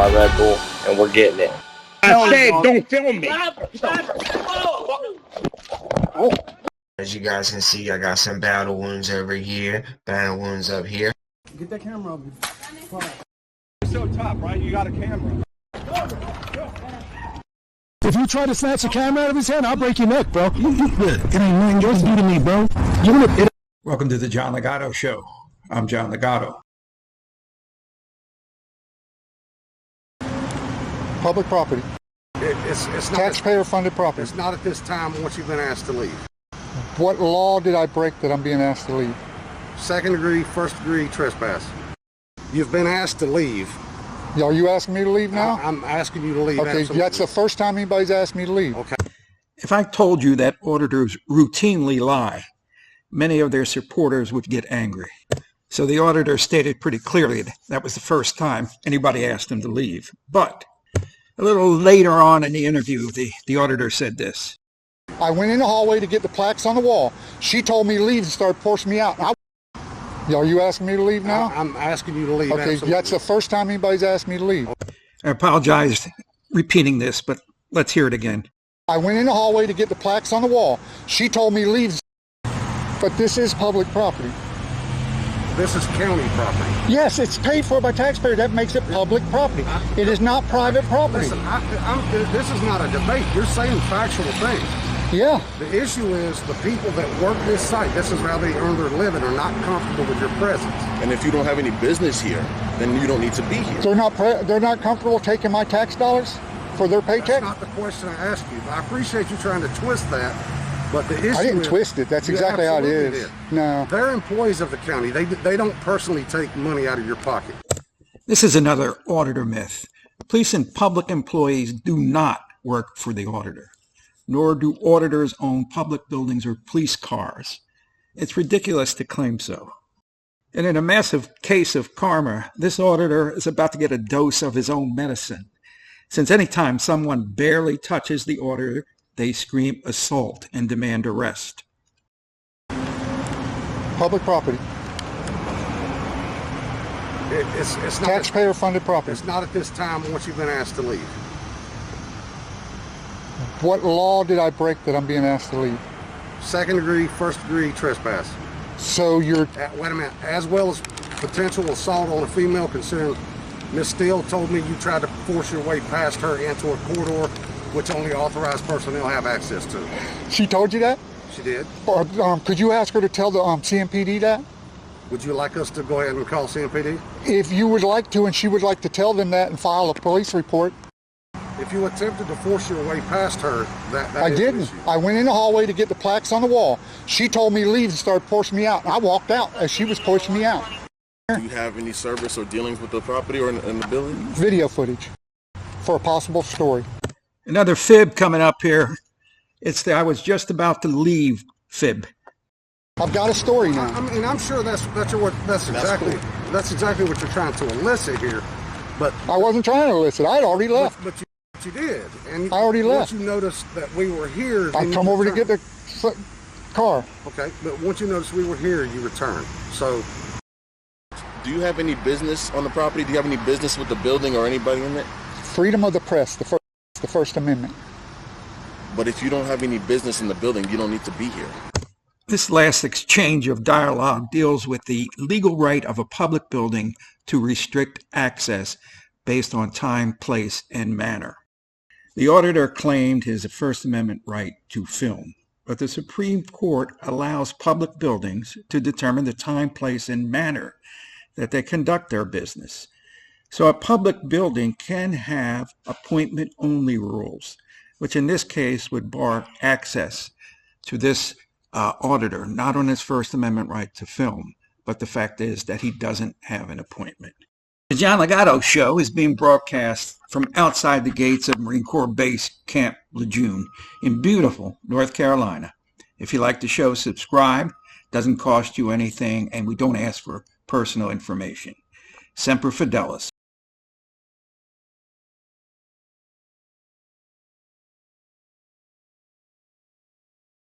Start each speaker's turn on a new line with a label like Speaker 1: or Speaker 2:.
Speaker 1: my Red Bull, and we're getting it.
Speaker 2: I said, don't film me.
Speaker 3: As you guys can see, I got some battle wounds over here, battle wounds up here.
Speaker 2: Get that camera up. You're so tough, right? You got a camera.
Speaker 4: If you try to snatch the camera out of his hand, I'll break your neck, bro. It ain't nothing yours to do to me, bro. Welcome to the John Ligato Show. I'm John Ligato.
Speaker 5: Public property.
Speaker 6: It's not
Speaker 5: Taxpayer-funded property.
Speaker 6: It's not at this time once you've been asked to leave.
Speaker 5: What law did I break that I'm being asked to leave?
Speaker 6: Second degree, first degree trespass. You've been asked to leave.
Speaker 5: Are you asking me to leave now?
Speaker 6: I'm asking you to leave.
Speaker 5: Okay,
Speaker 6: absolutely.
Speaker 5: that's the first time anybody's asked me to leave.
Speaker 6: Okay.
Speaker 4: If I told you that auditors routinely lie, many of their supporters would get angry. So the auditor stated pretty clearly that was the first time anybody asked him to leave. But a little later on in the interview, the auditor said this.
Speaker 5: I went in the hallway to get the plaques on the wall. She told me to leave and started forcing me out. Are you asking me to leave now?
Speaker 6: I'm asking you to leave.
Speaker 5: Okay,
Speaker 6: absolutely.
Speaker 5: that's the first time anybody's asked me to leave.
Speaker 4: I apologize repeating this, but let's hear it again.
Speaker 5: I went in the hallway to get the plaques on the wall. She told me to leave. But this is public property.
Speaker 6: This is county property.
Speaker 5: Yes, it's paid for by taxpayers. That makes it public property. It is not private property.
Speaker 6: Listen, this is not a debate. You're saying factual things.
Speaker 5: Yeah.
Speaker 6: The issue is the people that work this site, this is how they earn their living, are not comfortable with your presence.
Speaker 7: And if you don't have any business here, then you don't need to be here.
Speaker 5: They're not comfortable taking my tax dollars for their paycheck?
Speaker 6: That's not the question I asked you. I appreciate you trying to twist that, but the issue
Speaker 5: I didn't twist it. That's exactly how it is.
Speaker 6: Did.
Speaker 5: No.
Speaker 6: They're employees of the county. They don't personally take money out of your pocket.
Speaker 4: This is another auditor myth. Police and public employees do not work for the auditor, nor do auditors own public buildings or police cars. It's ridiculous to claim so. And in a massive case of karma, this auditor is about to get a dose of his own medicine, since any time someone barely touches the auditor, they scream assault and demand arrest.
Speaker 5: Public property.
Speaker 6: It's not
Speaker 5: Taxpayer-funded property.
Speaker 6: It's not at this time once you've been asked to leave.
Speaker 5: What law did I break that I'm being asked to leave?
Speaker 6: Second degree, first degree trespass.
Speaker 5: So you're...
Speaker 6: Wait a minute. As well as potential assault on a female, considering Miss Steele told me you tried to force your way past her into a corridor which only authorized personnel have access to.
Speaker 5: She told you that?
Speaker 6: She did.
Speaker 5: Or, could you ask her to tell the CMPD that?
Speaker 6: Would you like us to go ahead and call CMPD?
Speaker 5: If you would like to, and she would like to tell them that and file a police report.
Speaker 6: If you attempted to force your way past her, that
Speaker 5: I didn't. I went in the hallway to get the plaques on the wall. She told me to leave and started forcing me out. I walked out as she was pushing me out.
Speaker 7: Do you have any service or dealings with the property or in the building?
Speaker 5: Video footage for a possible story.
Speaker 4: Another fib coming up here. It's the I was just about to leave fib.
Speaker 5: I've got a story now.
Speaker 6: I mean, I'm sure that's exactly what you're trying to elicit here. But
Speaker 5: I wasn't trying to elicit. I'd already left.
Speaker 6: But you did. And
Speaker 5: I already left.
Speaker 6: Once you noticed that we were here,
Speaker 5: I come over to get the car.
Speaker 6: Okay, but once you noticed we were here, you returned. So,
Speaker 7: do you have any business on the property? Do you have any business with the building or anybody in it?
Speaker 5: Freedom of the press, the First Amendment.
Speaker 7: But if you don't have any business in the building, you don't need to be here.
Speaker 4: This last exchange of dialogue deals with the legal right of a public building to restrict access based on time, place, and manner. The auditor claimed his First Amendment right to film, but the Supreme Court allows public buildings to determine the time, place, and manner that they conduct their business. So a public building can have appointment-only rules, which in this case would bar access to this auditor, not on his First Amendment right to film, but the fact is that he doesn't have an appointment. The John Ligato Show is being broadcast from outside the gates of Marine Corps Base Camp Lejeune in beautiful North Carolina. If you like the show, subscribe. Doesn't cost you anything, and we don't ask for personal information. Semper Fidelis.